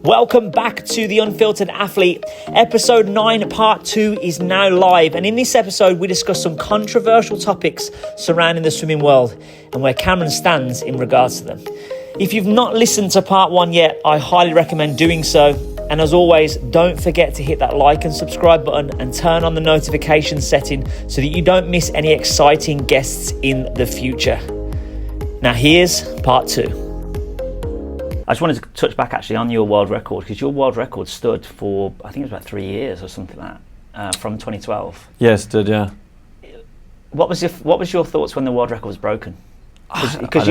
Welcome back to The Unfiltered Athlete. Episode 9, part 2 is now live. And in this episode, we discuss some controversial topics surrounding the swimming world and where Cameron stands in regards to them. If you've not listened to part 1 yet, I highly recommend doing so. And as always, don't forget to hit that like and subscribe button and turn on the notification setting so that you don't miss any exciting guests in the future. Now here's part 2. I just wanted to touch back actually on your world record, because your world record stood for, I think it was about 3 years or something like that, from 2012. Yes, it did, yeah. What was your thoughts when the world record was broken? Because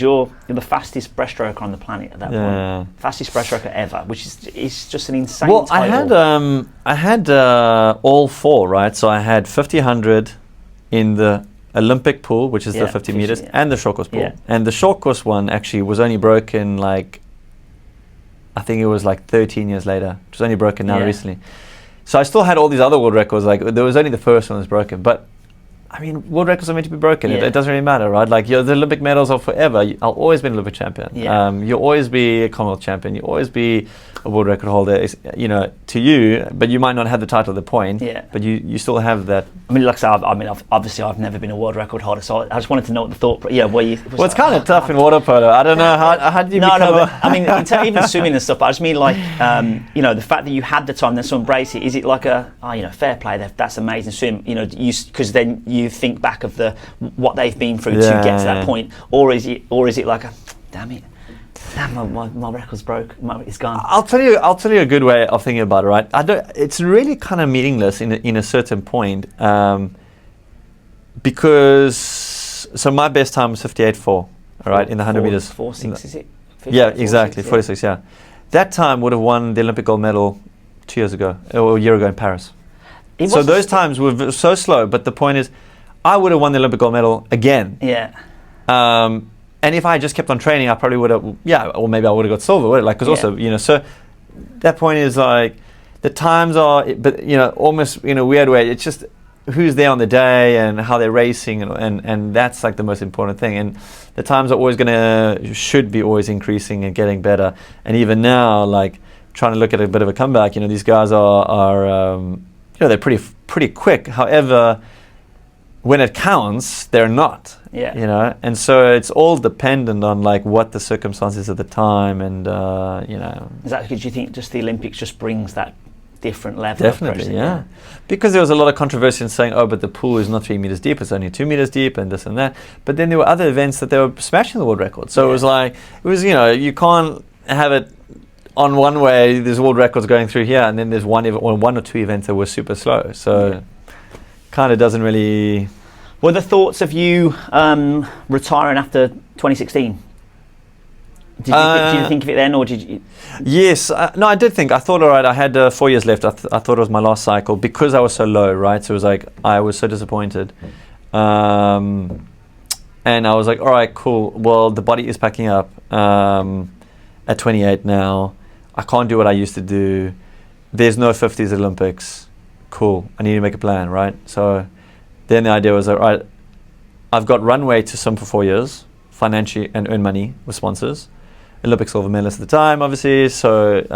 you're the fastest breaststroker on the planet at that point, fastest breaststroker ever, which is just an insane title. I had all four, right? So I had 50, 100 in the Olympic pool, which is the 50 meters, and the short course pool. And the short course one actually was only broken I think it was 13 years later. It was only broken now recently. So I still had all these other world records. There was only the first one that was broken, but I mean, world records are meant to be broken. It doesn't really matter, right? The Olympic medals are forever. I'll always be an Olympic champion. You'll always be a Commonwealth champion. You'll always be a world record holder, to you, but you might not have the title at the point, but you still have that. I mean, like I said, obviously I've never been a world record holder, so I just wanted to know what the thought, it's kind of tough in water polo. I don't know, how did you I mean, even swimming and stuff, but I just mean the fact that you had the time, then to embrace it, is it like fair play, that's amazing swim, because then you think back of what they've been through to get to that point, or is it like damn it, my record's broke, it's gone. I'll tell you a good way of thinking about it, right? It's really kind of meaningless in a certain point, because so my best time was 58.4, right, in the 100 meters. 4.6 is it? 50, yeah, exactly, 46. Yeah, that time would have won the Olympic gold medal 2 years ago or a year ago in Paris. So those times were so slow, but the point is, I would have won the Olympic gold medal again. Yeah. And if I just kept on training, I probably would have, or maybe I would have got silver, because also, so that point is the times are, but, almost in a weird way, it's just who's there on the day and how they're racing, and that's the most important thing. And the times are always should be always increasing and getting better. And even now, trying to look at a bit of a comeback, these guys are they're pretty quick. However, when it counts, they're not. Yeah. And so it's all dependent on what the circumstances at the time, and Is that because you think just the Olympics just brings that different level? Definitely, of yeah. Because there was a lot of controversy in saying, but the pool is not 3 meters deep; it's only 2 meters deep, and this and that. But then there were other events that they were smashing the world record. So it was you can't have it on one way. There's world records going through here, and then there's one or two events that were super slow. So kind of doesn't really. Were the thoughts of you retiring after 2016? Did you think of it then, or did you? Yes, no, I did think. I thought, all right, I had 4 years left. I thought it was my last cycle because I was so low, right? So it was I was so disappointed. And I was all right, cool. Well, the body is packing up at 28 now. I can't do what I used to do. There's no 50s Olympics. Cool. I need to make a plan, right? So then the idea was, all right, I've got runway to swim for 4 years, financially, and earn money with sponsors. Olympic silver medalist at the time, obviously. So,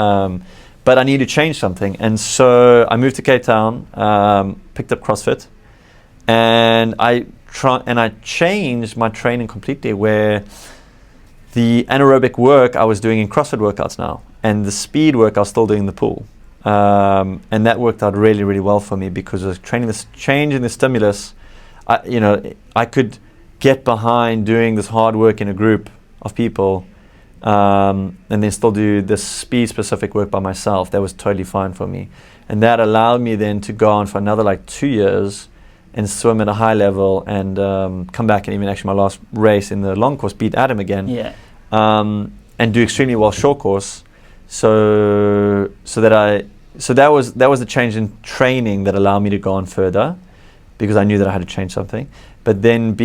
but I need to change something. And so I moved to Cape Town, picked up CrossFit, and I changed my training completely, where the anaerobic work I was doing in CrossFit workouts now, and the speed work I was still doing in the pool. And that worked out really, really well for me, because I was training this change in the stimulus. I could get behind doing this hard work in a group of people, and then still do this speed-specific work by myself. That was totally fine for me. And that allowed me then to go on for another 2 years and swim at a high level, and come back, and even actually my last race in the long course, beat Adam again, and do extremely well short course. So that was the change in training that allowed me to go on further, because I knew that I had to change something. But then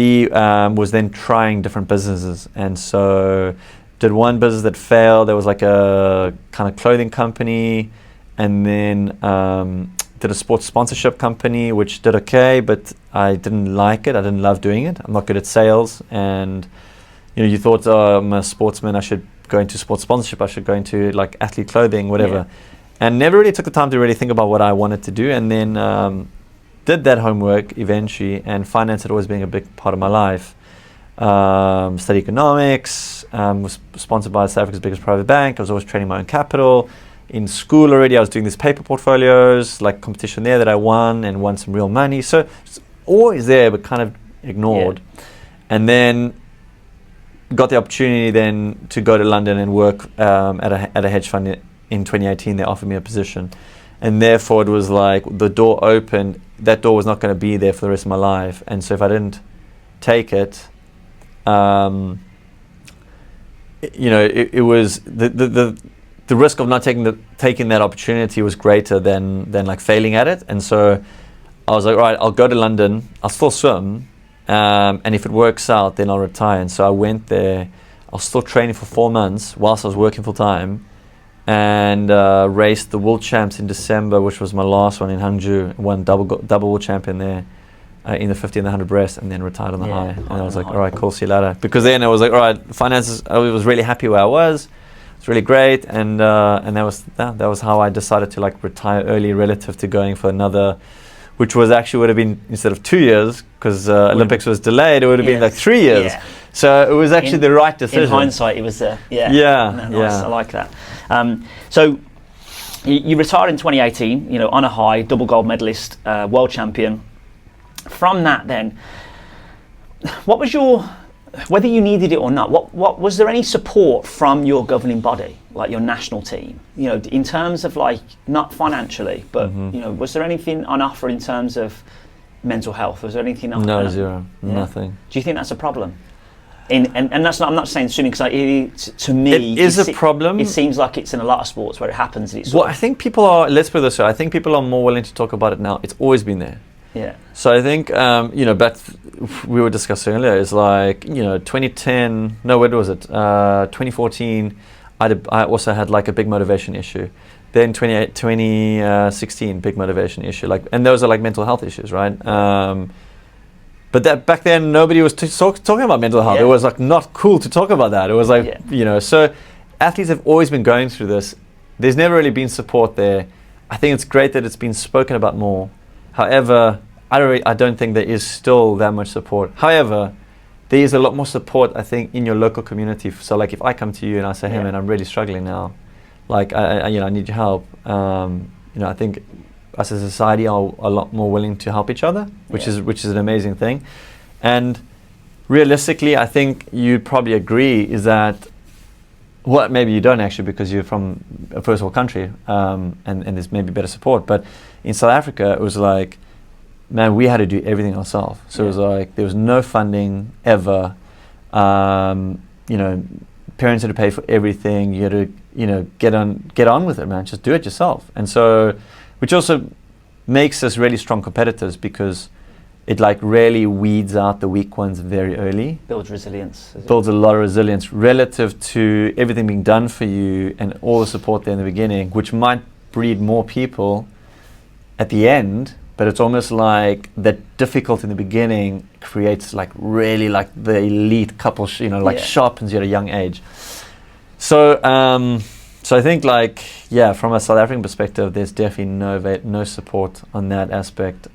was then trying different businesses, and so did one business that failed. There was a kind of clothing company, and then did a sports sponsorship company, which did okay, but I didn't like it. I didn't love doing it. I'm not good at sales, and you thought, I'm a sportsman, I should go into sports sponsorship. I should go into like athlete clothing, whatever. Yeah. And never really took the time to really think about what I wanted to do. And then did that homework eventually, and finance had always been a big part of my life. Studied economics, was sponsored by South Africa's biggest private bank. I was always trading my own capital. In school already, I was doing these paper portfolios, like competition there that I won some real money. So it's always there, but kind of ignored. Yeah. And then got the opportunity then to go to London and work at a hedge fund in 2018. They offered me a position. And therefore it was like the door opened. That door was not going to be there for the rest of my life. And so if I didn't take it, it was the risk of not taking that opportunity was greater than like failing at it. And so I was like, all right, I'll go to London. I'll still swim, and if it works out, then I'll retire. And so I went there. I was still training for 4 months whilst I was working full time, and raced the world champs in December, which was my last one in Hangzhou. Won double world champion there. In the 50 and the 100 breast, and then retired on the high. And I was like, all right, cool, see you later. Because then I was like, all right, finances, I was really happy where I was. It's really great. And that was how I decided to like retire early relative to going for another, which was actually would have been, instead of 2 years, because Olympics was delayed, it would have been like 3 years. Yeah. So it was actually the right decision. In hindsight, it was, Yeah. Nice. I like that. So you retired in 2018, on a high, double gold medalist, world champion. From that then, what was whether you needed it or not, what was there any support from your governing body, like your national team, in terms of like, not financially, but, was there anything on offer in terms of mental health? Was there anything on offer? No, zero, nothing. Do you think that's a problem? And that's not, I'm not saying swimming, because to me, it is a problem. It seems like it's in a lot of sports where it happens. And it's I think people are, let's put it this way, I think people are more willing to talk about it now. It's always been there. Yeah. So I think, but we were discussing earlier, it's like, 2010, no, what was it? 2014, I also had like a big motivation issue. Then 2016, big motivation issue. And those are like mental health issues, right? But that back then, nobody was talking about mental health. Yeah. It was like not cool to talk about that. It was like, so athletes have always been going through this. There's never really been support there. I think it's great that it's been spoken about more. However, I don't think there is still that much support. However, there is a lot more support, I think, in your local community. So, like, if I come to you and I say, "Hey, man, I'm really struggling now. Like, I need your help." I think us as a society are a lot more willing to help each other, which is an amazing thing. And realistically, I think you'd probably agree is that. Well, maybe you don't actually, because you're from a first world country, and there's maybe better support. But in South Africa, it was like, man, we had to do everything ourselves. So it was like there was no funding ever. Parents had to pay for everything. You had to, get on with it, man. Just do it yourself. And so, which also makes us really strong competitors, because it like really weeds out the weak ones very early. Builds resilience. Builds a lot of resilience relative to everything being done for you and all the support there in the beginning, which might breed more people at the end, but it's almost like that difficulty in the beginning creates like really like the elite couple, sharpens you at a young age. So I think from a South African perspective, there's definitely no support on that aspect.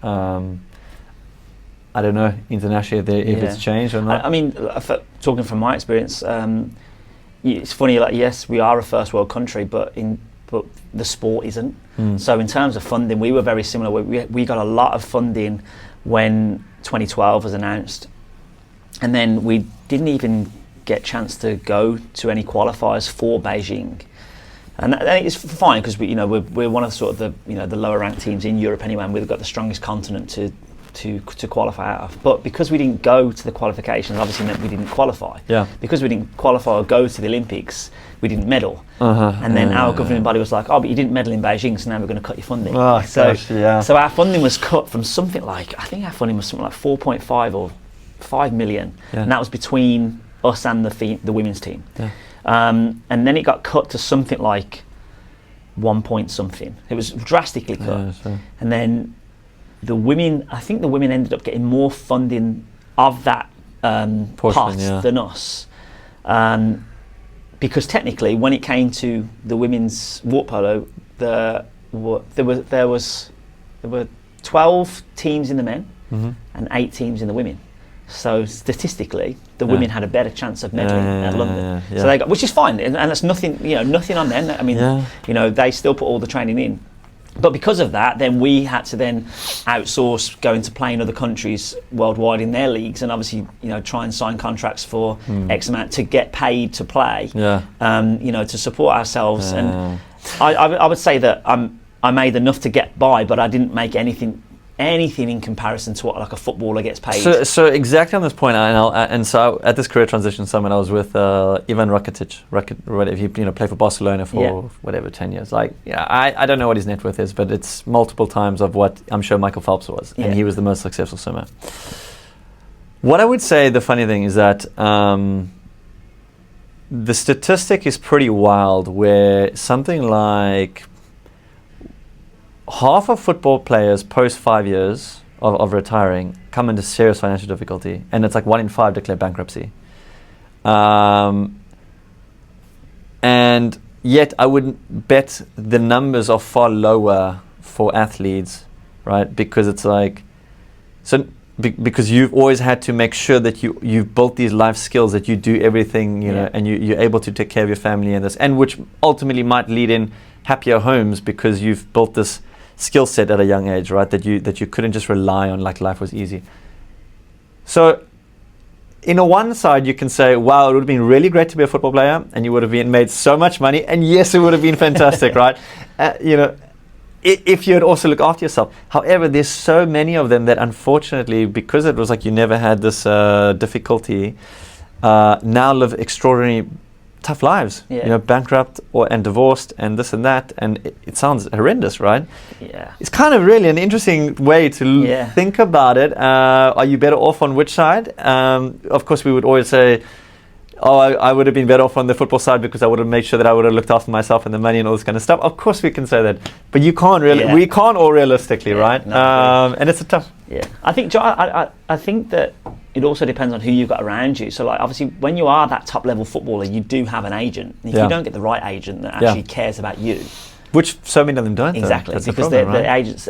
I don't know internationally if it's changed or not. I mean, talking from my experience, it's funny. Like, yes, we are a first world country, but the sport isn't. So in terms of funding, we were very similar. We got a lot of funding when 2012 was announced, and then we didn't even get a chance to go to any qualifiers for Beijing. And it's fine, because we're one of sort of the lower ranked teams in Europe anyway, and we've got the strongest continent to qualify out of. But because we didn't go to the qualifications, obviously meant we didn't qualify. Yeah. Because we didn't qualify or go to the Olympics, we didn't medal. And then our governing body was like, "Oh, but you didn't medal in Beijing, so now we're going to cut your funding." Oh, so our funding was cut from something like, I think our funding was something like 4.5 or 5 million, and that was between us and the women's team. Yeah. And then it got cut to something like 1 point something. It was drastically cut. Yeah, sure. And then I think the women ended up getting more funding of that part than us. because technically, when it came to the women's water polo, there were 12 teams in the men and 8 teams in the women. So statistically, the women had a better chance of medaling at London. So they got, which is fine, and that's nothing, nothing on them. I mean, they still put all the training in. But because of that, then we had to then outsource going to play in other countries worldwide in their leagues, and obviously, try and sign contracts for X amount to get paid to play. To support ourselves. And I would say that I made enough to get by, but I didn't make anything in comparison to what like a footballer gets paid. So exactly on this point, and so at this career transition summit, I was with Ivan Rakitic. If you played for Barcelona for 10 years. I don't know what his net worth is, but it's multiple times of what I'm sure Michael Phelps was, and he was the most successful swimmer. What I would say, the funny thing is that the statistic is pretty wild, where something like half of football players post 5 years of retiring come into serious financial difficulty, and it's like 1 in 5 declare bankruptcy. And yet I would bet the numbers are far lower for athletes, right? Because it's like, because you've always had to make sure that you've built these life skills, that you do everything, and you're able to take care of your family and which ultimately might lead in happier homes, because you've built this skill set at a young age, right? That you couldn't just rely on like life was easy. So in a one side you can say, wow, it would have been really great to be a football player, and you would have made so much money, and yes, it would have been fantastic, right? If you had also looked after yourself. However, there's so many of them that unfortunately, because it was like you never had this difficulty, now live extraordinary tough lives, bankrupt and divorced and this and that, and it sounds horrendous, right? It's kind of really an interesting way to think about it. Are you better off on which side? Of course, we would always say, I would have been better off on the football side, because I would have made sure that I would have looked after myself and the money and all this kind of stuff. Of course we can say that, but you can't really, we can't all realistically, right? No, and it's a tough. I think that it also depends on who you've got around you. So like, obviously, when you are that top level footballer, you do have an agent. And if you don't get the right agent that actually cares about you, which so many of them don't. Exactly, because the agents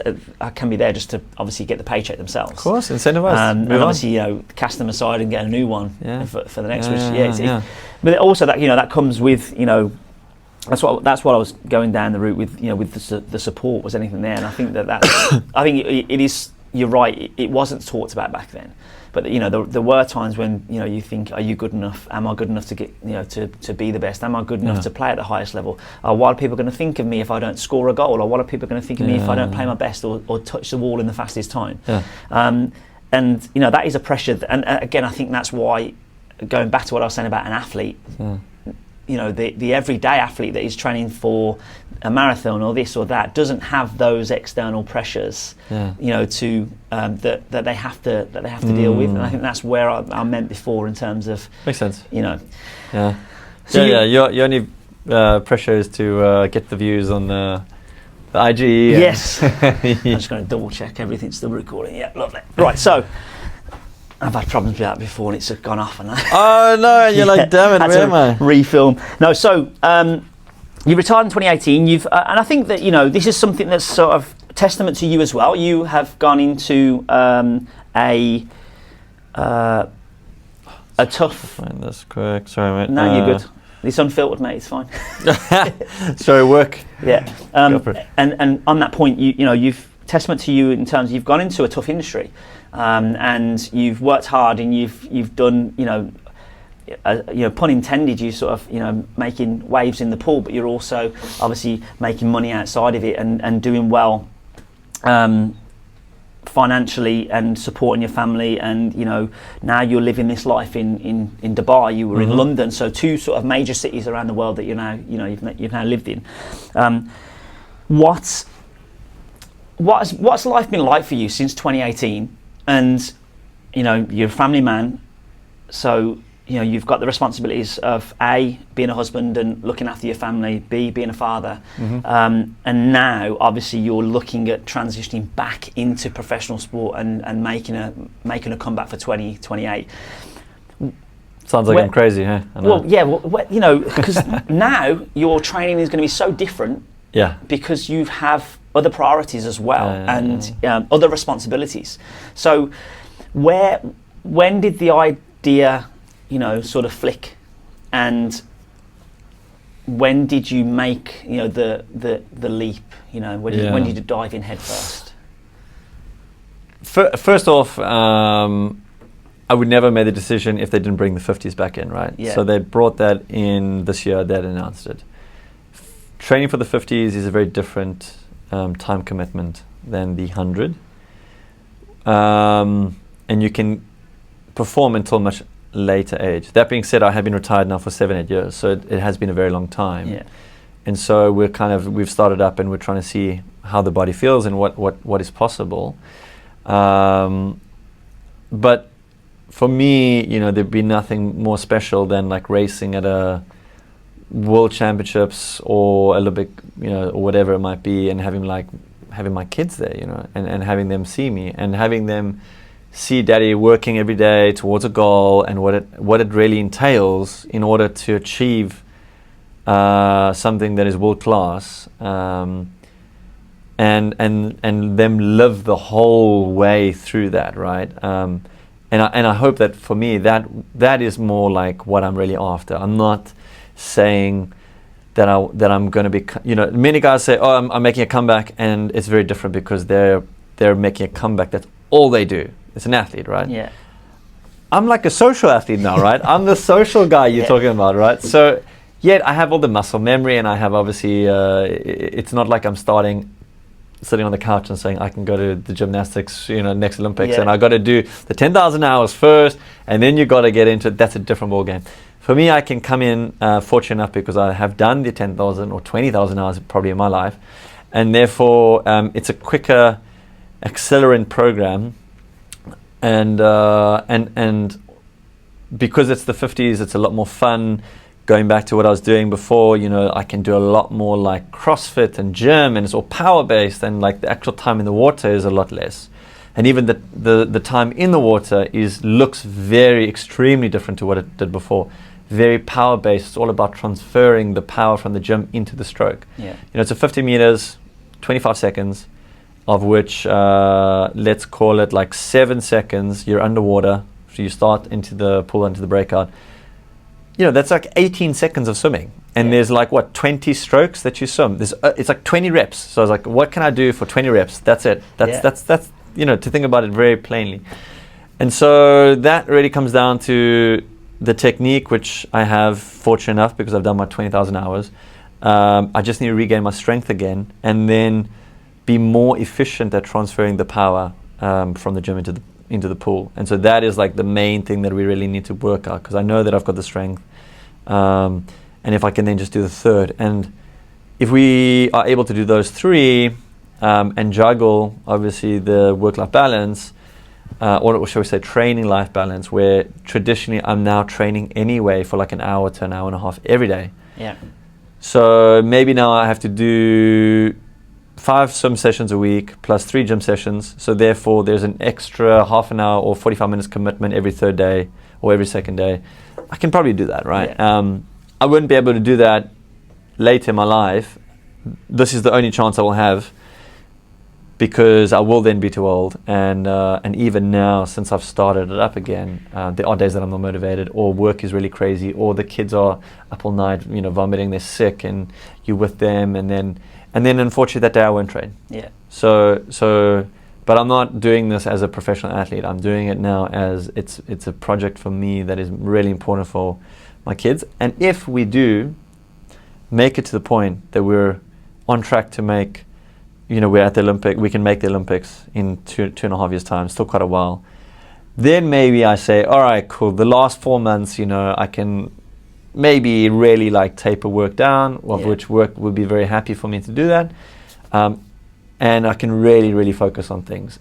can be there just to obviously get the paycheck themselves. Of course, incentivize. And obviously, cast them aside and get a new one for the next. But also that comes with that's what I was going down the route with. With the support, was anything there? And I think that's I think it is. You're right. It wasn't talked about back then. But there were times when you think, are you good enough? Am I good enough to get to be the best? Am I good enough to play at the highest level? What are people going to think of me if I don't score a goal? Or what are people going to think of me if I don't play my best or touch the wall in the fastest time? And that is a pressure. And again, I think that's why, going back to what I was saying about an athlete, the everyday athlete that is training for a marathon or this or that doesn't have those external pressures, that they have to deal with. And I think that's where I meant before in terms of makes sense. So your only pressure is to get the views on the IG. Yes. I'm just going to double check everything's still recording. Yeah, lovely. Right, so I've had problems with that before, and it's gone off. And oh no, you're like, damn it, where am I? Refilm. No, so you retired in 2018. And I think that this is something that's sort of testament to you as well. You have gone into a tough. Find this quick. Sorry, mate. No, you're good. It's unfiltered, mate. It's fine. Sorry, work. Yeah. And on that point, you've testament to you in terms of you've gone into a tough industry, and you've worked hard, and you've done pun intended, you sort of making waves in the pool, but you're also obviously making money outside of it and doing well financially and supporting your family, and now you're living this life in Dubai. You were in London, so two sort of major cities around the world that you've now lived in. What's life been like for you since 2018? And you're a family man, so you've got the responsibilities of A, being a husband and looking after your family, B, being a father, and now obviously you're looking at transitioning back into professional sport and making a comeback for 2028. Sounds like I'm crazy, huh? Well, yeah, you know, because now your training is going to be so different. Yeah. Because you have other priorities as well, and other responsibilities. So, when did the idea, you know, sort of flick, and when did you make, you know, the leap? You know, when did you dive in head first? First off, I would never have made the decision if they didn't bring the 50s back in, right? Yeah. So they brought that in this year. They announced it. Training for the 50s is a very different time commitment than the 100. And you can perform until much later age. That being said, I have been retired now for 7-8 years, so it has been a very long time. Yeah. And so we've started up and we're trying to see how the body feels and what is possible. But for me, you know, there'd be nothing more special than like racing at a World Championships or Olympic, you know, or whatever it might be, and having my kids there, you know, and having them see me and having them see daddy working every day towards a goal and what it really entails in order to achieve something that is world class, and them live the whole way through that, right? And I hope that for me that is more like what I'm really after. I'm not saying that I'm going to be, you know, many guys say, oh, I'm making a comeback, and it's very different because they're making a comeback. That's all they do. It's an athlete, right? Yeah. I'm like a social athlete now, right? I'm the social guy you're talking about, right? So yet I have all the muscle memory, and I have obviously, it's not like I'm sitting on the couch and saying I can go to the gymnastics, you know, next Olympics, and I got to do the 10,000 hours first, and then you got to get into it. That's a different ball game. For me, I can come in fortunate enough because I have done the 10,000 or 20,000 hours probably in my life, and therefore it's a quicker accelerant program, and because it's the 50s, it's a lot more fun. Going back to what I was doing before, you know, I can do a lot more like CrossFit and gym, and it's all power based, and like the actual time in the water is a lot less. And even the time in the water looks very extremely different to what it did before. Very power based. It's all about transferring the power from the gym into the stroke. Yeah. You know, it's a 50 meters, 25 seconds, of which let's call it like 7 seconds you're underwater. So you start into the pool, into the breakout. You know, that's like 18 seconds of swimming. And there's like, 20 strokes that you swim. It's like 20 reps. So I was like, what can I do for 20 reps? That's it. That's you know, to think about it very plainly. And so that really comes down to the technique, which I have fortunate enough because I've done my 20,000 hours. I just need to regain my strength again, and then be more efficient at transferring the power from the gym into the pool. And so that is like the main thing that we really need to work out, because I know that I've got the strength, and if I can then just do the third, and if we are able to do those three and juggle obviously the work-life balance, or shall we say training life balance, where traditionally I'm now training anyway for like an hour to an hour and a half every day. Yeah. So maybe now I have to do 5 swim sessions a week plus 3 gym sessions. So therefore there's an extra half an hour or 45 minutes commitment every third day or every second day. I can probably do that, right? Yeah. I wouldn't be able to do that later in my life. This is the only chance I will have, because I will then be too old. And even now, since I've started it up again, there are days that I'm not motivated, or work is really crazy, or the kids are up all night, you know, vomiting, they're sick, and you're with them, and then unfortunately that day I won't train. Yeah. So, but I'm not doing this as a professional athlete. I'm doing it now as it's a project for me that is really important for my kids. And if we do make it to the point that we're on track to make, you know, we're at the Olympic, we can make the Olympics in 2.5 years' time, still quite a while, then maybe I say, all right, cool, the last 4 months, you know, I can maybe really like taper work down, of which work would be very happy for me to do that. And I can really, really focus on things.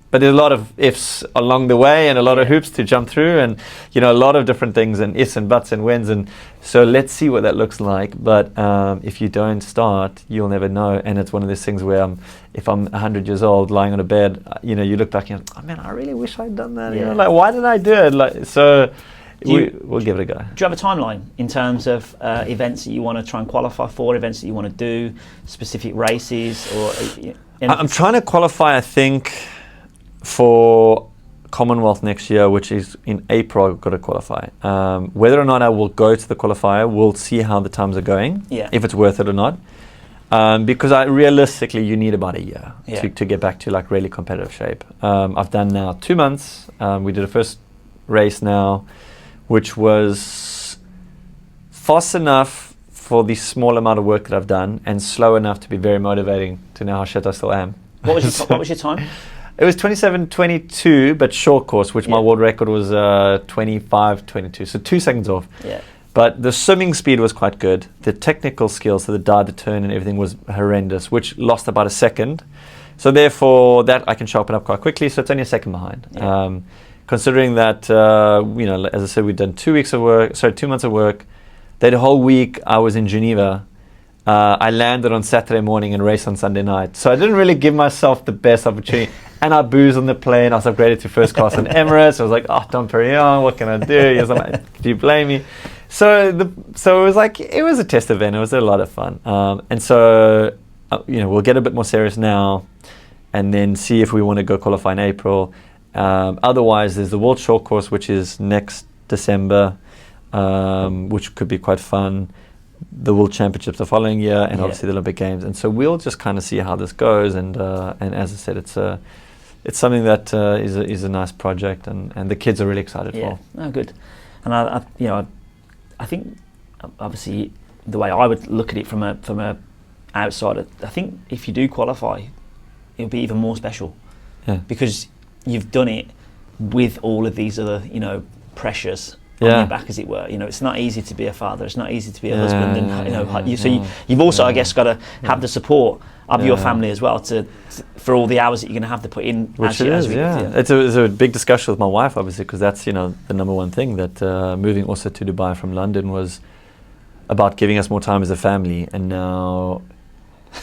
But there's a lot of ifs along the way, and a lot of hoops to jump through, and, you know, a lot of different things, and ifs and buts and wins. And so let's see what that looks like. But if you don't start, you'll never know. And it's one of those things where if I'm 100 years old lying on a bed, you know, you look back and, oh man, I really wish I'd done that. You know, like, why did I do it? Like, so we'll give it a go. Do you have a timeline in terms of events that you want to try and qualify for, events that you want to do, specific races, or? I'm trying to qualify, I think, for Commonwealth next year, which is in April. I've got to qualify. Whether or not I will go to the qualifier, we'll see how the times are going, if it's worth it or not. Because realistically, you need about a year to get back to like really competitive shape. I've done now 2 months. We did a first race now, which was fast enough for the small amount of work that I've done, and slow enough to be very motivating to know how shit I still am. What was your time? It was 27:22, but short course, which my world record was 25:22, so 2 seconds off. Yeah. But the swimming speed was quite good. The technical skills, so the dive, the turn, and everything was horrendous, which lost about a second. So therefore, that I can sharpen up quite quickly. So it's only a second behind. Yeah. Considering that, as I said, we'd done 2 months of work. That whole week I was in Geneva. I landed on Saturday morning and raced on Sunday night. So I didn't really give myself the best opportunity. And I boozed on the plane. I was upgraded to first class on Emirates. I was like, oh, Dom Perignon, what can I do? He was like, do you blame me? So it was like, it was a test event. It was a lot of fun. And so, we'll get a bit more serious now and then see if we want to go qualify in April. Otherwise, there's the World Short Course, which is next December, which could be quite fun. The World Championships the following year, and obviously the Olympic Games. And so we'll just kind of see how this goes. And as I said, it's something that is a nice project, and the kids are really excited for. Oh, good. And I think obviously the way I would look at it from a outsider, I think if you do qualify, it'll be even more special. Yeah. Because you've done it with all of these other, pressures on your back, as it were. It's not easy to be a father. It's not easy to be a husband, and you've also, I guess, got to have the support of your family as well for all the hours that you're going to have to put in. Which it is, It's a big discussion with my wife, obviously, because that's the number one thing that moving also to Dubai from London was about giving us more time as a family, and now.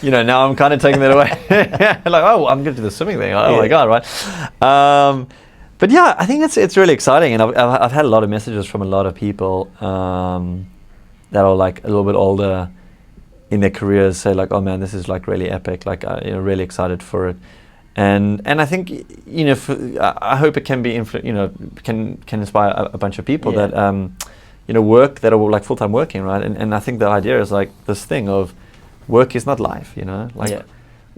Now I'm kind of taking that away. Like, oh, I'm going to do the swimming thing. Oh my God, right? But yeah, I think it's really exciting, and I've had a lot of messages from a lot of people that are like a little bit older in their careers, say like, oh man, this is like really epic. Like, really excited for it, and I think I hope it can be can inspire a bunch of people that work that are like full time working, right? And I think the idea is like this thing of work is not life,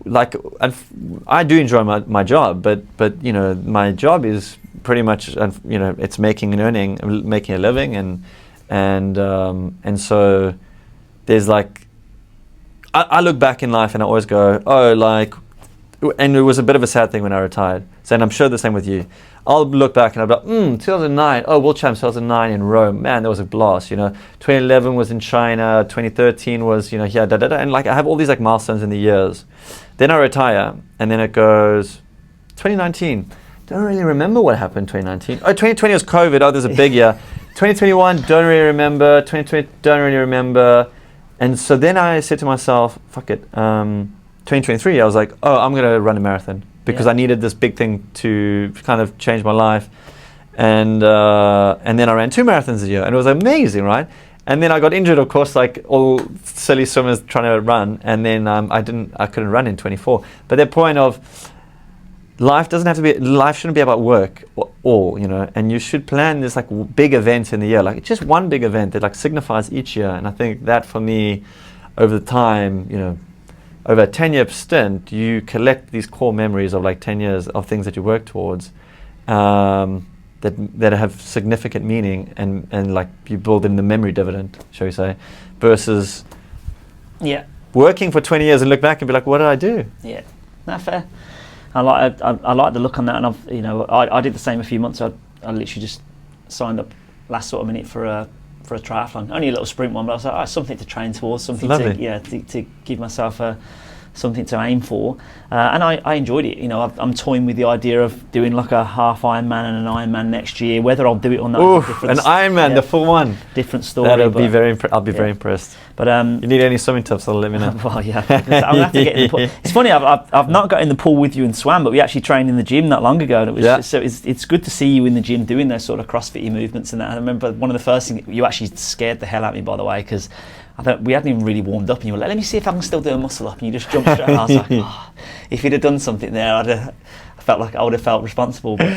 like I do enjoy my job, but my job is pretty much it's making and earning, making a living, and so there's like I look back in life and I always go, oh, like, and it was a bit of a sad thing when I retired. So, and I'm sure the same with you. I'll look back and I'll be like, 2009, World Champs 2009 in Rome, man, that was a blast, 2011 was in China, 2013 was, and like I have all these like milestones in the years. Then I retire, and then it goes, 2019, don't really remember what happened in 2019. Oh, 2020 was COVID, there's a big year. 2021, don't really remember. 2020, don't really remember. And so then I said to myself, fuck it, 2023, I was like, I'm going to run a marathon. Because I needed this big thing to kind of change my life, and then I ran 2 marathons a year, and it was amazing, right? And then I got injured, of course, like all silly swimmers trying to run, and then I couldn't run in 24. But the point of life shouldn't be about work all, and you should plan this like big events in the year, like just one big event that like signifies each year. And I think that for me, over the time, over a 10-year stint, you collect these core memories of like 10 years of things that you work towards that have significant meaning, and like you build in the memory dividend, shall we say, versus working for 20 years and look back and be like, what did I do? Yeah, not fair. I like the look on that, and I did the same a few months. I literally just signed up last sort of minute for a triathlon, only a little sprint one, but I was like, something to train towards, something to give myself a something to aim for. And I enjoyed it. You know, I'm toying with the idea of doing like a half Ironman and an Ironman next year. Whether I'll do it or not, an Ironman, the full one. Different story. That'll be I'll be very impressed. But you need any swimming tips? I'll let me know. Well, yeah, I'm gonna have to get in the pool. It's funny. I've not got in the pool with you and swam, but we actually trained in the gym not long ago. And it was so it's good to see you in the gym doing those sort of CrossFit movements and that. And I remember one of the first things you actually scared the hell out of me, by the way, because we hadn't even really warmed up, and you were like, "Let me see if I can still do a muscle up," and you just jumped straight. And I was like, if you'd have done something there, I felt like I would have felt responsible. But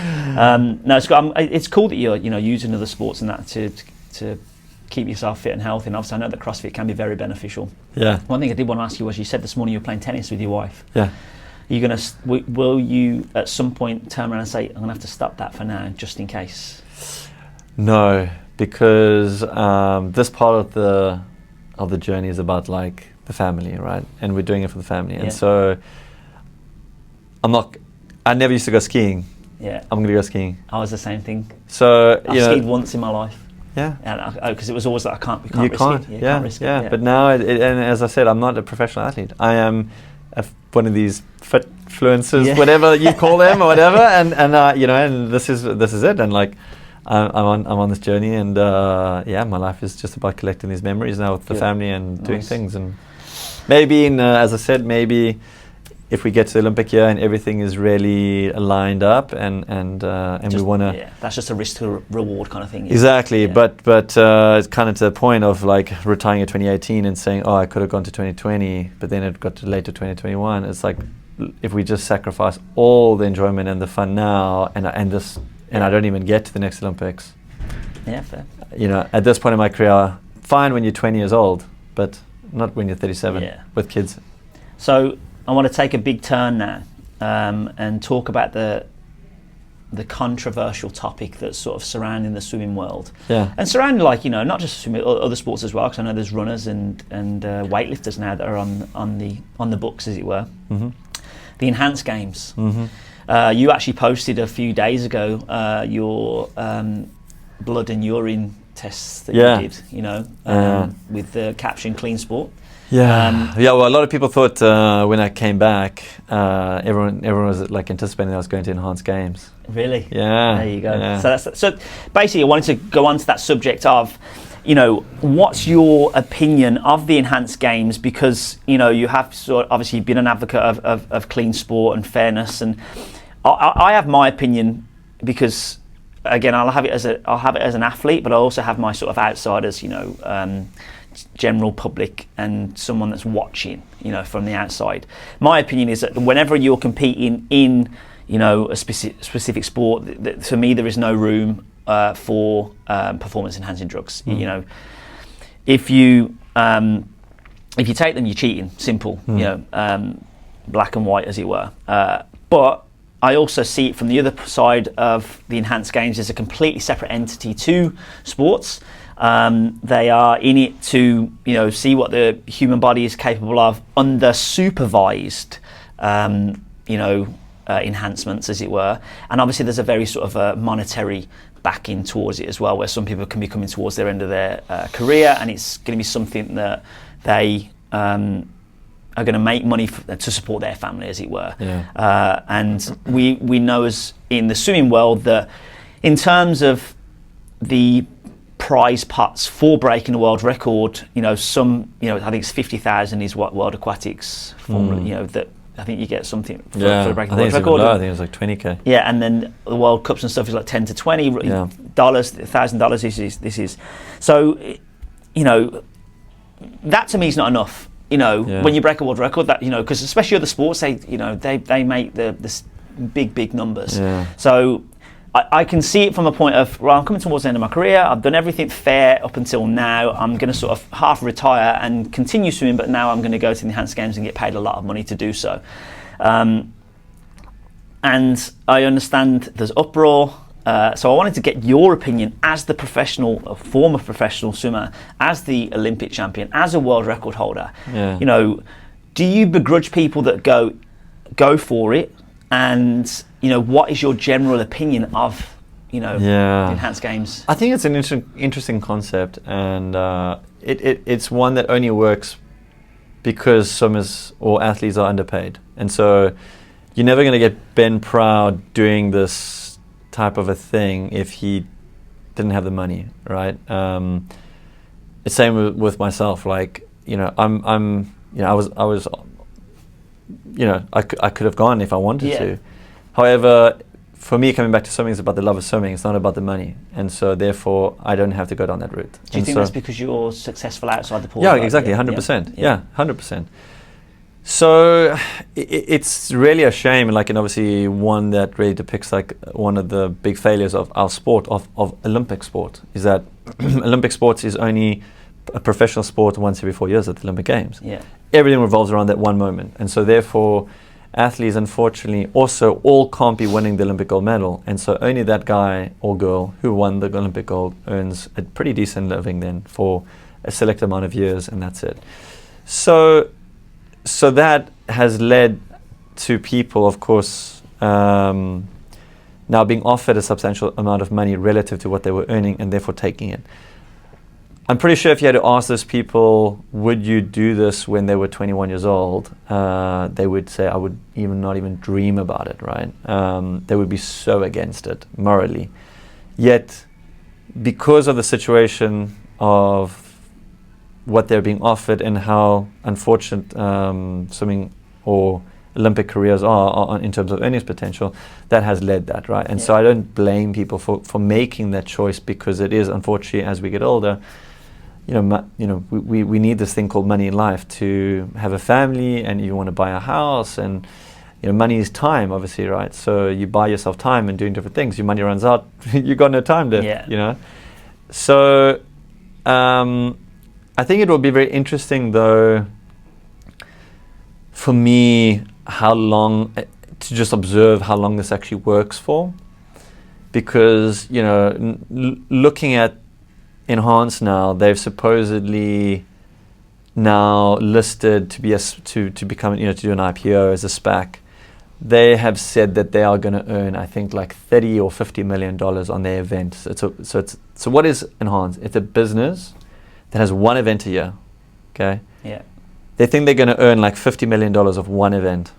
no, it's cool that you're using other sports and that to keep yourself fit and healthy. And obviously, I know that CrossFit can be very beneficial. Yeah. One thing I did want to ask you was, you said this morning you were playing tennis with your wife. Yeah. Will you at some point turn around and say, I'm gonna have to stop that for now, just in case? No, because this part of the journey is about like the family, right? And we're doing it for the family. And so I never used to go skiing. Yeah. I'm going to go skiing. I was the same thing. So I skied once in my life. Yeah. And because it was always like, you can't risk it. Can't risk it. But now, and as I said, I'm not a professional athlete. I am one of these fitfluencers, whatever you call them or whatever. And this is it. And like, I'm on this journey, and my life is just about collecting these memories now with the family and doing things. And maybe, as I said, maybe if we get to the Olympic year and everything is really lined up, and we want to, that's just a risk to reward kind of thing. Exactly, but it's kind of to the point of like retiring at 2018 and saying, I could have gone to 2020, but then it got to later 2021. It's like, if we just sacrifice all the enjoyment and the fun now, and I don't even get to the next Olympics. Yeah, fair. At this point in my career, fine when you're 20 years old, but not when you're 37 with kids. So I want to take a big turn now and talk about the controversial topic that's sort of surrounding the swimming world. Yeah. And surrounding, not just swimming, other sports as well, because I know there's runners and weightlifters now that are on the books, as it were. Mm-hmm. The enhanced games. Mm-hmm. You actually posted a few days ago your blood and urine tests that you did, with the caption "Clean Sport." Well, a lot of people thought when I came back, everyone was like anticipating I was going to enhanced games. Really? Yeah. There you go. Yeah. So basically, I wanted to go on to that subject of, what's your opinion of the enhanced games? Because you have obviously been an advocate of clean sport and fairness, and I have my opinion because, again, I'll have it as an athlete, but I also have my sort of outsiders, general public and someone that's watching, from the outside. My opinion is that whenever you're competing in, a specific sport, for me there is no room for performance enhancing drugs. If you take them, you're cheating. Simple. Black and white, as it were. But I also see it from the other side of the enhanced games as a completely separate entity to sports. They are in it to, see what the human body is capable of under supervised, enhancements, as it were. And obviously there's a very sort of a monetary backing towards it as well, where some people can be coming towards their end of their career, and it's going to be something that they are going to make money to support their family, as it were. Yeah. And we know, as in the swimming world, that in terms of the prize pots for breaking a world record, I think it's 50,000 is what World Aquatics formula, that I think you get something for breaking the world record. I think it's like 20k. Yeah, and then the World Cups and stuff is like 10 to 20 dollars, $1,000. This is so, that to me is not enough. When you break a world record, that because especially other sports, they make the big numbers. Yeah. So I can see it from a point of, I'm coming towards the end of my career. I've done everything fair up until now. I'm going to sort of half retire and continue swimming, but now I'm going to go to the enhanced games and get paid a lot of money to do so. And I understand there's uproar. So I wanted to get your opinion as the former professional swimmer, as the Olympic champion, as a world record holder. Yeah. Do you begrudge people that go for it? And what is your general opinion of the enhanced games? I think it's an interesting concept, and it's one that only works because swimmers or athletes are underpaid. And so you're never going to get Ben Proud doing this type of a thing if he didn't have the money, right? It's same with myself. Like, you know, I was, you know, I could have gone if I wanted to. However, for me, coming back to swimming is about the love of swimming. It's not about the money, and so therefore I don't have to go down that route. Do you think that's because you're successful outside the pool? Yeah, exactly, 100%. Yeah, 100%. So it's really a shame, like, and obviously one that really depicts like one of the big failures of our sport, of Olympic sport, is that Olympic sports is only a professional sport once every 4 years at the Olympic Games. Yeah. Everything revolves around that one moment, and so therefore athletes unfortunately also all can't be winning the Olympic gold medal, and so only that guy or girl who won the Olympic gold earns a pretty decent living then for a select amount of years, and that's it. So that has led to people, of course, now being offered a substantial amount of money relative to what they were earning, and therefore taking it. I'm pretty sure if you had to ask those people, would you do this when they were 21 years old, they would say, I would not even dream about it, right? They would be so against it morally. Yet, because of the situation of what they're being offered and how unfortunate swimming or Olympic careers are in terms of earnings potential, that has led that, right? And so I don't blame people for making that choice, because it is, unfortunately, as we get older, we need this thing called money in life to have a family, and you want to buy a house, and money is time, obviously, right? So you buy yourself time and doing different things. Your money runs out, you got no time left, So I think it will be very interesting, though, for me, to just observe how long this actually works for, because looking at Enhance now, they've supposedly now listed to become to do an IPO as a SPAC. They have said that they are going to earn, I think, like $30 or $50 million on their event. So what is Enhance? It's a business that has one event a year. Okay. Yeah. They think they're going to earn like $50 million of one event.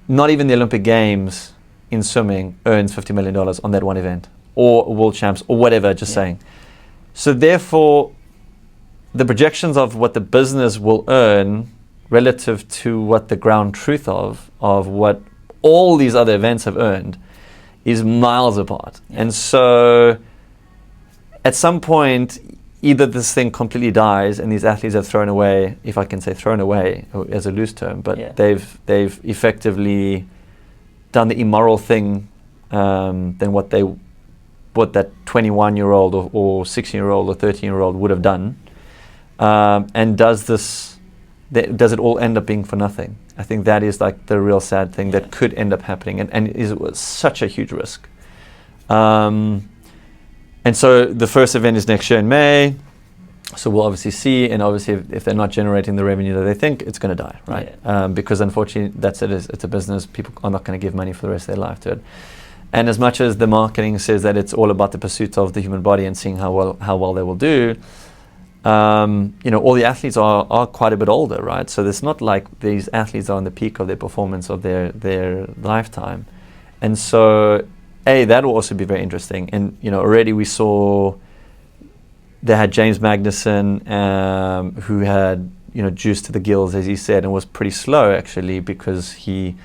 Not even the Olympic Games in swimming earns $50 million on that one event, or World Champs, or whatever, just saying. So therefore, the projections of what the business will earn relative to what the ground truth of what all these other events have earned is miles apart. Yeah. And so at some point, either this thing completely dies and these athletes have thrown away, if I can say thrown away as a loose term, but they've effectively done the immoral thing than what that 21-year-old or 16-year-old or 13-year-old would have done, and does it all end up being for nothing? I think that is like the real sad thing that could end up happening, and is such a huge risk. And so the first event is next year in May, so we'll obviously see, and obviously if they're not generating the revenue that they think, it's going to die, right? Because unfortunately, that's it. It's a business. People are not going to give money for the rest of their life to it. And as much as the marketing says that it's all about the pursuit of the human body and seeing how well they will do, all the athletes are quite a bit older, right? So it's not like these athletes are on the peak of their performance of their lifetime. And so, that will also be very interesting. And already we saw they had James Magnuson, who had juice to the gills, as he said, and was pretty slow actually, because he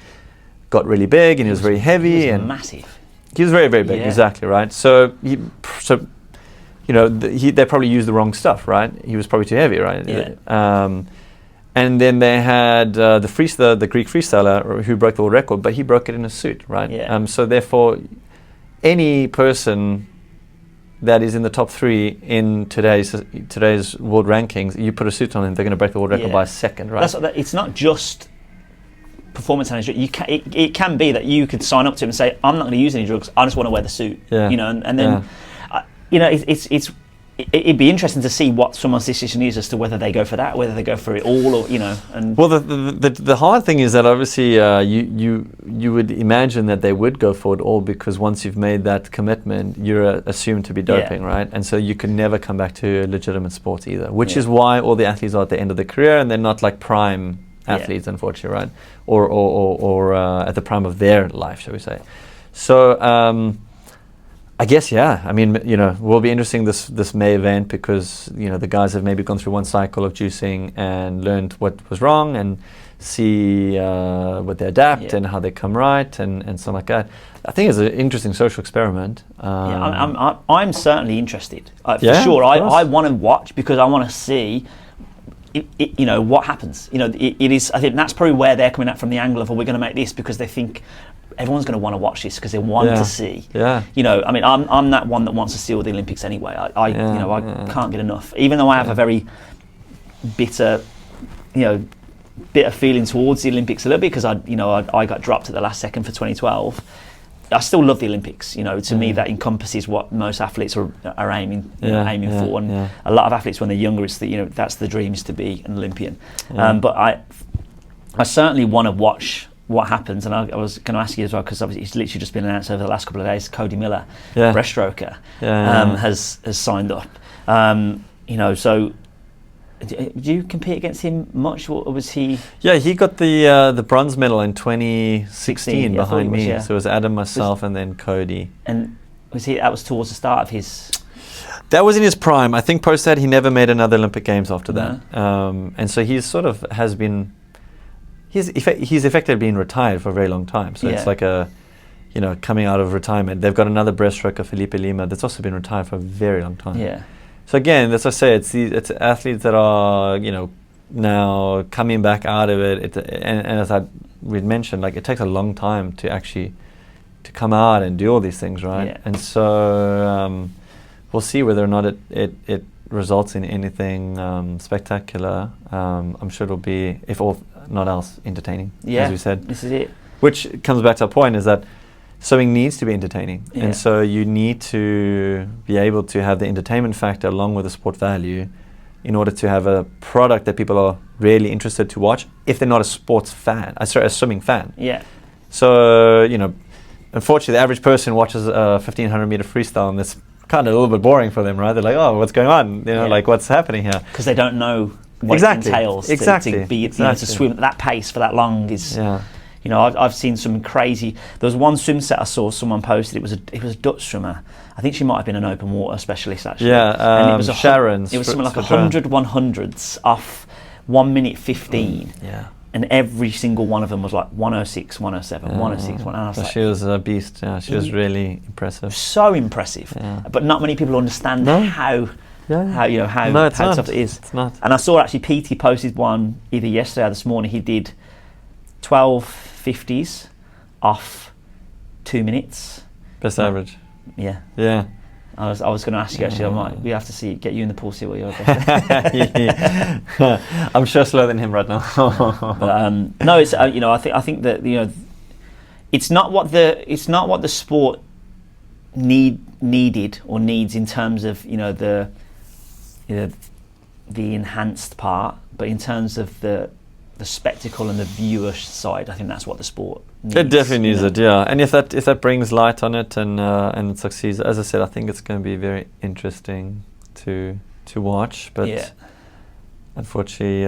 got really big and he was very heavy. He was and massive. He was very, very big, exactly, right? So they probably used the wrong stuff, right? He was probably too heavy, right? Yeah. And then they had the Greek freestyler who broke the world record, but he broke it in a suit, right? Yeah. So therefore, any person that is in the top 3 in today's world rankings, you put a suit on them, they're going to break the world record by a second, right? It's not just performance management. It can be that you could sign up to him and say, I'm not going to use any drugs, I just want to wear the suit. And then it's it'd be interesting to see what someone's decision is as to whether they go for that, whether they go for it all, or And well, the hard thing is that obviously you would imagine that they would go for it all, because once you've made that commitment, you're assumed to be doping, right? And so you can never come back to legitimate sport either, which is why all the athletes are at the end of their career, and they're not like prime athletes, unfortunately, right? Or at the prime of their life, shall we say? So. I guess, I mean, will be interesting this May event, because the guys have maybe gone through one cycle of juicing and learned what was wrong, and see what they adapt and how they come right, and something like that. I think it's an interesting social experiment. I'm certainly interested, for sure. I want to watch, because I want to see what happens. It is. I think that's probably where they're coming at from the angle of, we're going to make this because they think everyone's going to want to watch this, because they want to see. I mean, I'm that one that wants to see all the Olympics anyway. I can't get enough, even though I have a very bitter feeling towards the Olympics a little bit, because I got dropped at the last second for 2012. I still love the Olympics. To me, that encompasses what most athletes are aiming for, and a lot of athletes when they're younger, it's that's the dream, is to be an Olympian. But I certainly want to watch what happens, and I was going to ask you as well, because obviously it's literally just been announced over the last couple of days. Cody Miller, breaststroker, has signed up. So did you compete against him much, or was he? Yeah, he got the bronze medal in 2016 behind me. So it was Adam, myself, and then Cody. And that was towards the start of his. That was in his prime. I think post that he never made another Olympic Games after that. And so he's sort of has been. He's effectively been retired for a very long time. So it's like coming out of retirement. They've got another breaststroker, Felipe Lima, that's also been retired for a very long time. Yeah. So again, as I say, it's athletes that are now coming back out of it. And as we'd mentioned, it takes a long time to actually to come out and do all these things, right? Yeah. And so we'll see whether or not it results in anything spectacular. I'm sure it'll be, if all not else, entertaining, as we said. This is it. Which comes back to our point, is that swimming needs to be entertaining. And so you need to be able to have the entertainment factor along with the sport value in order to have a product that people are really interested to watch, if they're not a sports fan, a swimming fan. Yeah. So, unfortunately, the average person watches a 1,500 meter freestyle, and it's kind of a little bit boring for them, right? They're like, oh, what's going on? What's happening here? Because they don't know what it entails to be to swim at that pace for that long. I've seen some crazy. There was one swim set I saw someone posted. It was a Dutch swimmer. I think she might have been an open water specialist actually. And it was Sharon's. It was something like 100 100s off 1 minute 15. And every single one of them was like 106, 107, 106, 107. She was a beast. She was really impressive. So impressive. But not many people understand how tough it is. It's not. And I saw actually PT posted one either yesterday or this morning. He did 12 50s off 2 minutes. Best average. Yeah. I was going to ask you actually. We have to get you in the pool, see what you're doing. I'm sure slower than him right now. But no, it's I think that it's not what the sport needed or needs in terms of the enhanced part, but in terms of the spectacle and the viewer side, I think that's what the sport needs. It definitely needs it, and if that brings light on it and it succeeds, as I said, I think it's going to be very interesting to watch. But unfortunately,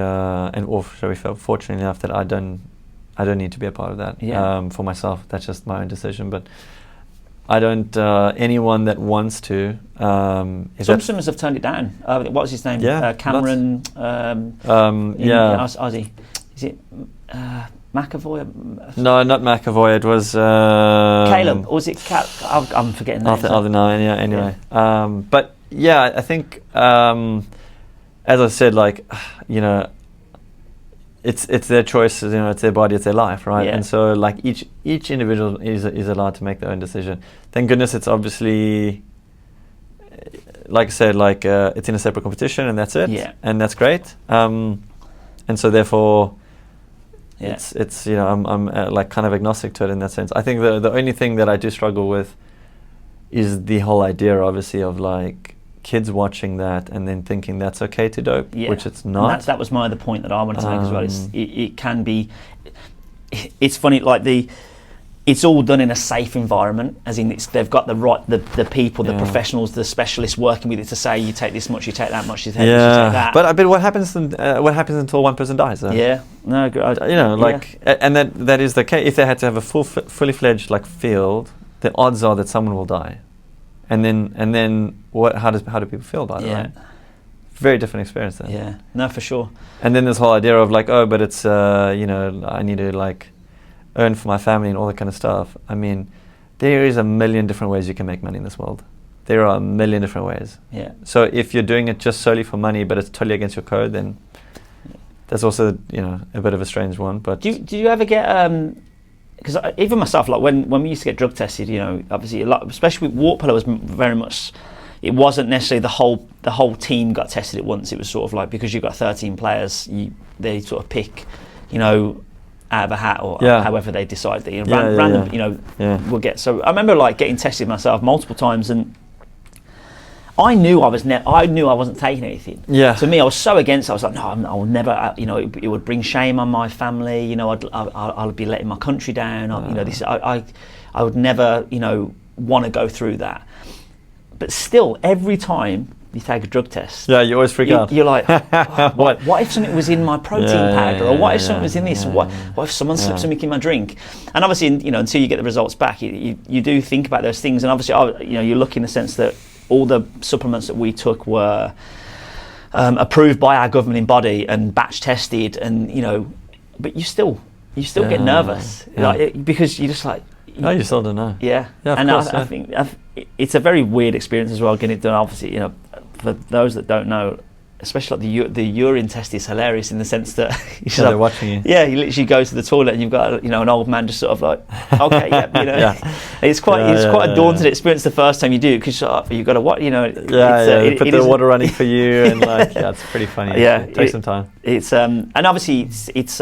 fortunately enough, that I don't need to be a part of that for myself. That's just my own decision. But I don't. Anyone that wants to. Some swimmers have turned it down. What was his name? Cameron. Aussie. Is it McAvoy? No, not McAvoy. It was Caleb. Or was it I'm forgetting names. Other nine. Yeah. Anyway. But I think as I said, it's their choice. It's their body. It's their life, right? And so, each individual is allowed to make their own decision. Thank goodness, it's obviously. Like I said, it's in a separate competition, and that's it. And that's great. And so therefore, it's I'm kind of agnostic to it in that sense. I think the only thing that I do struggle with is the whole idea, obviously, of kids watching that and then thinking that's okay to dope, which it's not. And that was my other point that I wanted to make as well. It can be. It's funny, like it's all done in a safe environment, as in they've got the people, the professionals, the specialists working with it to say you take this much, you take that much, you take this, you take that. But what happens until one person dies? Yeah, no, and that is the case. If they had to have a fully fledged like field, the odds are that someone will die, and then what? How do people feel about it? Right? Very different experience then. Yeah, no, for sure. And then this whole idea of like, oh, but it's I need to like earn for my family and all that kind of stuff. I mean, there is a million different ways you can make money in this world. There are a million different ways. Yeah. So if you're doing it just solely for money, but it's totally against your code, then that's also a bit of a strange one. But do you ever get because even myself, like when we used to get drug tested, obviously a lot, especially with water polo, was very much. It wasn't necessarily the whole team got tested at once. It was sort of like, because you've got 13 players, they sort of pick, out of a hat, or however they decide that random, will get. So I remember like getting tested myself multiple times, and I knew I wasn't taking anything. Yeah. To me, I was so against it. I was like, no, I will never. It would bring shame on my family. I'll be letting my country down. I would never, want to go through that. But still, every time you take a drug test, you always freak out. You're like, what if something was in my protein powder, or what if something was in this? What if someone slipped something in my drink? And obviously, until you get the results back, you do think about those things. And obviously, you're lucky in the sense that all the supplements that we took were approved by our governing body and batch tested, and but you still get nervous, because you're just like. No, you still don't know. Yeah, and I think it's a very weird experience as well getting it done. Obviously, for those that don't know, especially like the urine test is hilarious in the sense that they're watching you. Yeah, you literally go to the toilet and you've got an old man just sort of like, okay, It's quite a daunting experience the first time you do, because you've got to what they put the water running for you, and like it's pretty funny. Yeah, it takes some time. It's and obviously it's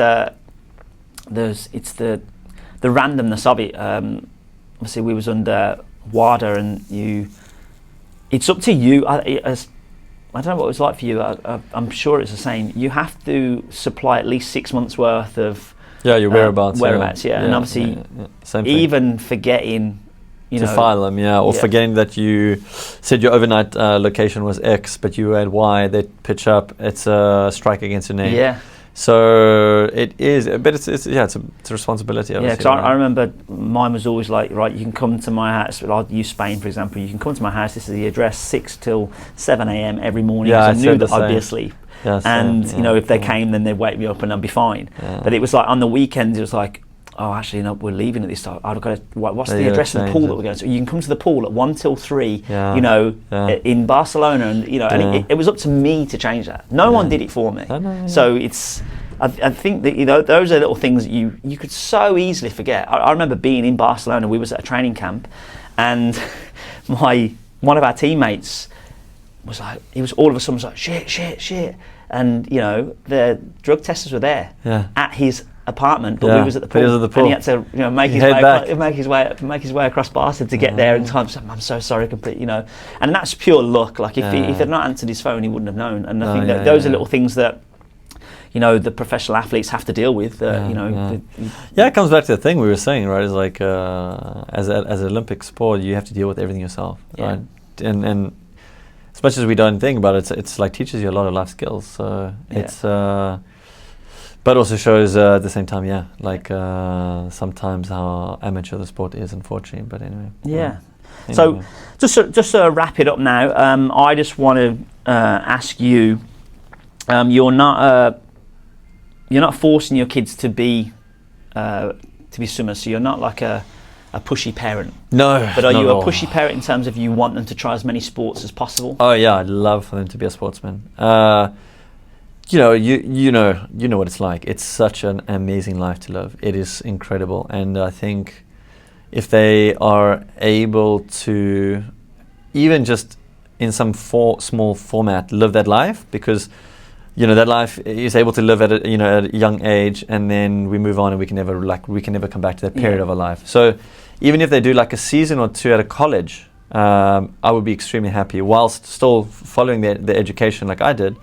the randomness of it. Obviously, we was under WADA, and it's up to you. I don't know what it was like for you. I'm sure it's the same. You have to supply at least 6 months worth of your whereabouts. And obviously, even forgetting. To file them, or forgetting that you said your overnight location was X, but you were at Y. They pitch up. It's a strike against your name. Yeah. So it is, but it's a responsibility. Yeah, because I remember mine was always like, right, you can come to my house. I'll use Spain for example. You can come to my house. This is the address, 6 till 7 a.m. every morning. Yeah, I knew that I'd be asleep. Yeah, and if they came, then they'd wake me up and I'd be fine. Yeah. But it was like on the weekends, it was like, oh, actually, no, we're leaving at this time. I've got to. What's the address of the pool that we're going to? So you can come to the pool at 1 till 3. In Barcelona, and and it was up to me to change that. No one did it for me. So it's. I think that those are little things that you could so easily forget. I remember being in Barcelona. We was at a training camp, and one of our teammates was like, he was all of a sudden was like, shit, and the drug testers were there at his apartment, but we was at the pool, and he had to make his way across Barcelona to get there in time. So, I'm so sorry, and that's pure luck. Like if he'd not answered his phone, he wouldn't have known. And I think that those are little things that the professional athletes have to deal with. It comes back to the thing we were saying, right? Is like as an Olympic sport, you have to deal with everything yourself, right? And as much as we don't think about it, it's like teaches you a lot of life skills. So it's. But also shows at the same time, sometimes how amateur the sport is, unfortunately. But anyway. Yeah. So just to wrap it up now, I just want to ask you. You're not forcing your kids to be swimmers, so you're not like a pushy parent. No. But are you a pushy parent in terms of you want them to try as many sports as possible? Oh yeah, I'd love for them to be a sportsman. You know what it's like. It's such an amazing life to live. It is incredible, and I think if they are able to, even just in some small format, live that life, because that life is able to live at a young age, and then we move on, and we can never come back to that period of our life. So even if they do like a season or two at a college, I would be extremely happy whilst still following the education like I did.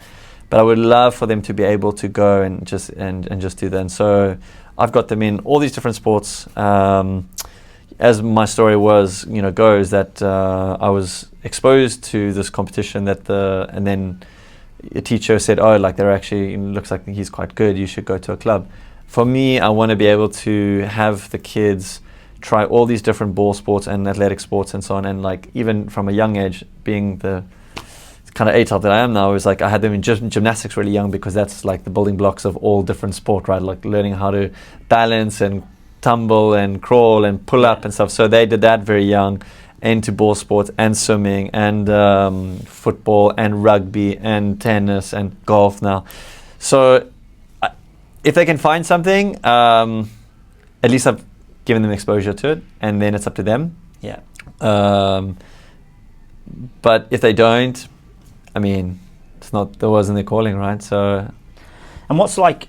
But I would love for them to be able to go and just do that. And so I've got them in all these different sports. As my story goes that I was exposed to this competition and then a teacher said, oh, like they're actually, it looks like he's quite good, you should go to a club. For me, I want to be able to have the kids try all these different ball sports and athletic sports and so on. And like even from a young age, being the kind of ATAL that I am now, is like I had them in gymnastics really young, because that's like the building blocks of all different sport, right? Like learning how to balance and tumble and crawl and pull up and stuff. So they did that very young, into ball sports and swimming and football and rugby and tennis and golf now. So if they can find something, at least I've given them exposure to it, and then it's up to them. Yeah. But if they don't, I mean, there wasn't their calling, right? So. And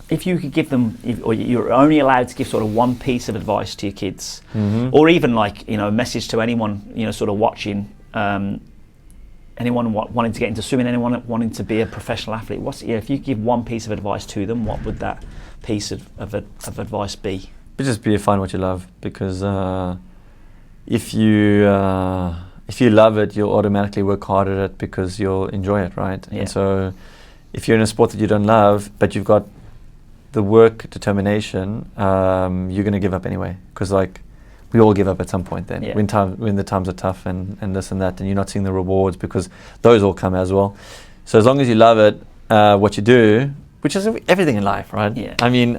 if you could give them, or you're only allowed to give sort of one piece of advice to your kids, or even like, a message to anyone, sort of watching, anyone wanting to get into swimming, anyone wanting to be a professional athlete, if you give one piece of advice to them, what would that piece of advice be? But just find what you love, because if you love it, you'll automatically work hard at it because you'll enjoy it, right? Yeah. And so if you're in a sport that you don't love, but you've got the work determination, you're going to give up anyway, because like we all give up at some point then, when the times are tough and this and that, and you're not seeing the rewards, because those all come as well. So as long as you love it, what you do, which is everything in life, right? Yeah. I mean,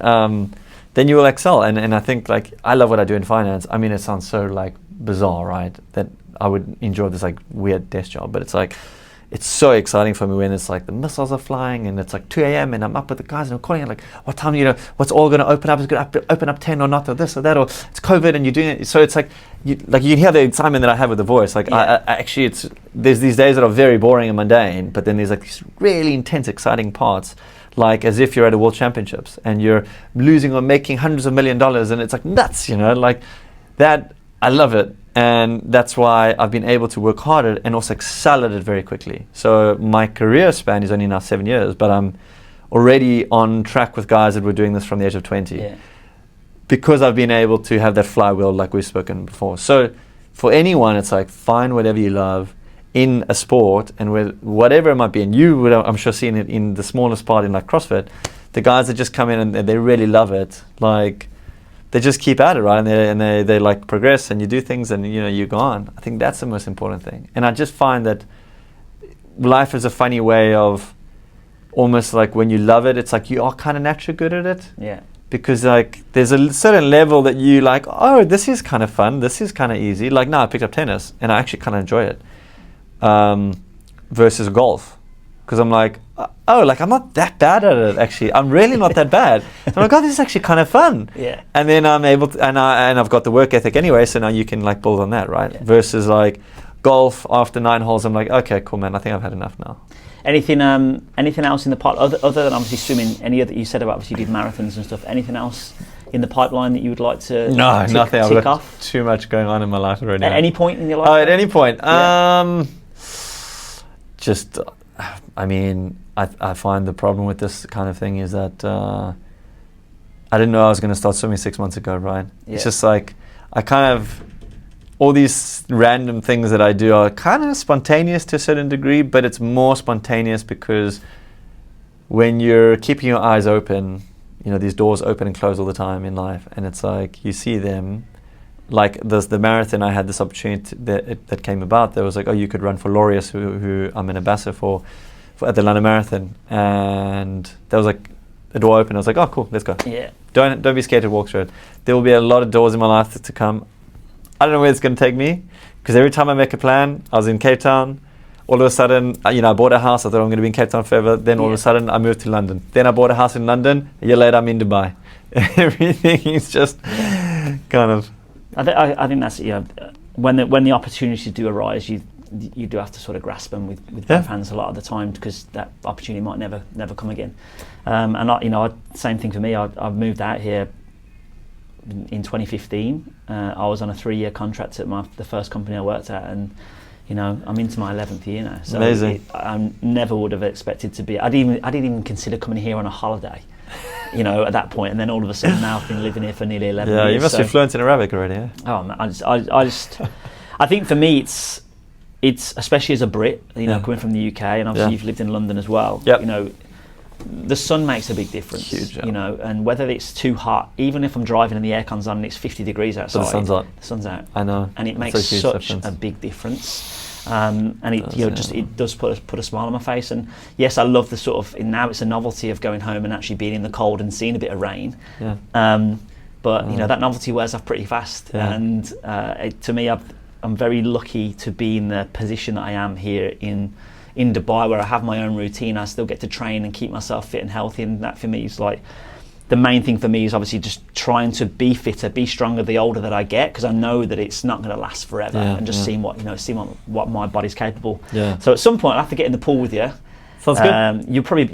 then you will excel. And I think like I love what I do in finance. I mean, it sounds so like bizarre, right? That I would enjoy this like weird desk job, but it's like, it's so exciting for me when it's like the missiles are flying and it's like 2 a.m. and I'm up with the guys and I'm calling it like, what time, what's all going to open up? Is going to open up 10 or not, or this or that, or it's COVID and you're doing it. So it's like, you can hear the excitement that I have with the voice. Like I actually, there's these days that are very boring and mundane, but then there's like these really intense, exciting parts, like as if you're at a world championships and you're losing or making hundreds of $1 million, and it's like nuts, like that. I love it. And that's why I've been able to work harder and also excel at it very quickly. So my career span is only now 7 years, but I'm already on track with guys that were doing this from the age of 20. Yeah. Because I've been able to have that flywheel like we've spoken before. So for anyone, it's like find whatever you love in a sport, and whatever it might be. And you would, I'm sure, seen it in the smallest part in like CrossFit, the guys that just come in and they really love it, like they just keep at it, right? And they like progress, and you do things, and you go on. I think that's the most important thing. And I just find that life is a funny way of almost like when you love it, it's like you are kind of naturally good at it. Yeah. Because like there's a certain level that you like, oh, this is kind of fun, this is kind of easy. Like now I picked up tennis and I actually kind of enjoy it. Versus golf. Because I'm like, oh, like I'm not that bad at it actually. I'm really not that bad. So I'm like, oh, this is actually kind of fun. Yeah. And then I'm able to, and I've got the work ethic anyway, so now you can like build on that, right? Yeah. Versus like golf after 9 holes, I'm like, okay, cool, man, I think I've had enough now. Anything else in the pipeline other than obviously swimming? Any other, you said about obviously you did marathons and stuff. Anything else in the pipeline that you would like to nothing. I've tick got off? too much going on in my life already. At any point in your life? Oh, at any point. Yeah. Just, I mean, I find the problem with this kind of thing is that I didn't know I was going to start swimming 6 months ago, right? Yeah. It's just like, I kind of, all these random things that I do are kind of spontaneous to a certain degree, but it's more spontaneous because when you're keeping your eyes open, these doors open and close all the time in life, and it's like, you see them. Like the marathon, I had this opportunity that came about. There was like, oh, you could run for Laureus, who I'm an ambassador for at the London Marathon, and there was like a door open. I was like, oh, cool, let's go. Yeah. Don't be scared to walk through it. There will be a lot of doors in my life to come. I don't know where it's going to take me, because every time I make a plan, I was in Cape Town. All of a sudden, I bought a house. I thought I'm going to be in Cape Town forever. Then all of a sudden, I moved to London. Then I bought a house in London. A year later, I'm in Dubai. Everything is just kind of. I think that's when the opportunities do arise, you do have to sort of grasp them with both hands a lot of the time, because that opportunity might never come again. And same thing for me. I've moved out here in 2015. I was on a 3-year contract at the first company I worked at, and I'm into my 11th year now. So amazing. I never would have expected to be. I didn't even consider coming here on a holiday, at that point. And then all of a sudden now I've been living here for nearly 11 years. Yeah, you must be fluent in Arabic already. Yeah? Oh man, I think for me it's especially as a Brit, coming from the UK, and obviously you've lived in London as well. Yep. The sun makes a big difference. Huge, yeah. And whether it's too hot, even if I'm driving and the aircon's on and it's 50 degrees outside, but the sun's out. I know, and it makes such difference. a big difference. And it does put a smile on my face. And yes, I love the sort of now it's a novelty of going home and actually being in the cold and seeing a bit of rain. Yeah. But that novelty wears off pretty fast. Yeah. And to me, I'm very lucky to be in the position that I am here in Dubai, where I have my own routine. I still get to train and keep myself fit and healthy, and that for me is like the main thing for me is obviously just trying to be fitter, be stronger the older that I get, because I know that it's not going to last forever, and just seeing what my body's capable. Yeah. So at some point I have to get in the pool with you. Sounds good. You probably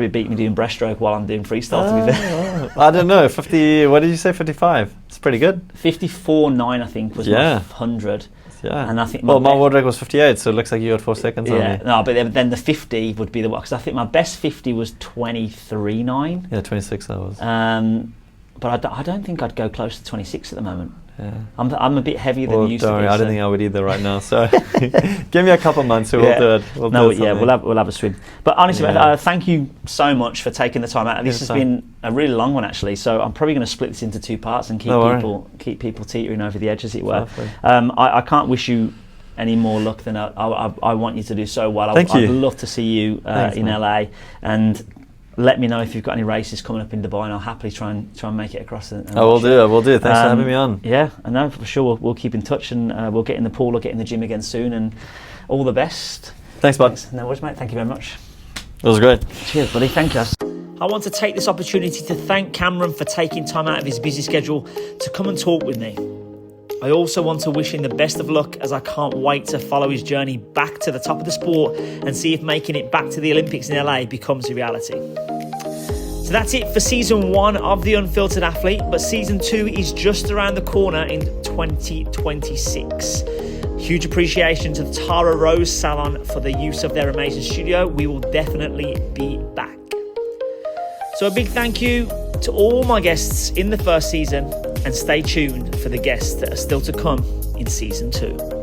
beat me doing breaststroke while I'm doing freestyle. To be fair, I don't know. 50. What did you say? 55. It's pretty good. 54.9 I think was my 100. Yeah. And I think my world record was 58, so it looks like you got 4 seconds on me. No, but then the 50 would be the one, because I think my best 50 was 23.9. Yeah, 26 that was. But I don't think I'd go close to 26 at the moment. Yeah. I'm a bit heavier than you used to be. I don't think I would either right now. So give me a couple months, so we'll do it. We'll have a swim. But honestly, thank you so much for taking the time out. This has been a really long one actually. So I'm probably going to split this into 2 parts and keep people teetering over the edge, as it were. I can't wish you any more luck than I want you to do so well. Thank you. I'd love to see you in LA, and let me know if you've got any races coming up in Dubai, and I'll happily try and make it across. I will do. Thanks for having me on. Yeah, I know for sure. We'll keep in touch, and we'll get in the pool or get in the gym again soon. And all the best. Thanks, bud. No worries, mate. Thank you very much. It was great. Cheers, buddy. Thank you. I want to take this opportunity to thank Cameron for taking time out of his busy schedule to come and talk with me. I also want to wish him the best of luck, as I can't wait to follow his journey back to the top of the sport and see if making it back to the Olympics in LA becomes a reality. So that's it for season 1 of The Unfiltered Athlete, but season 2 is just around the corner in 2026. Huge appreciation to the Tara Rose Salon for the use of their amazing studio. We will definitely be back. So a big thank you to all my guests in the first season, and stay tuned for the guests that are still to come in season 2.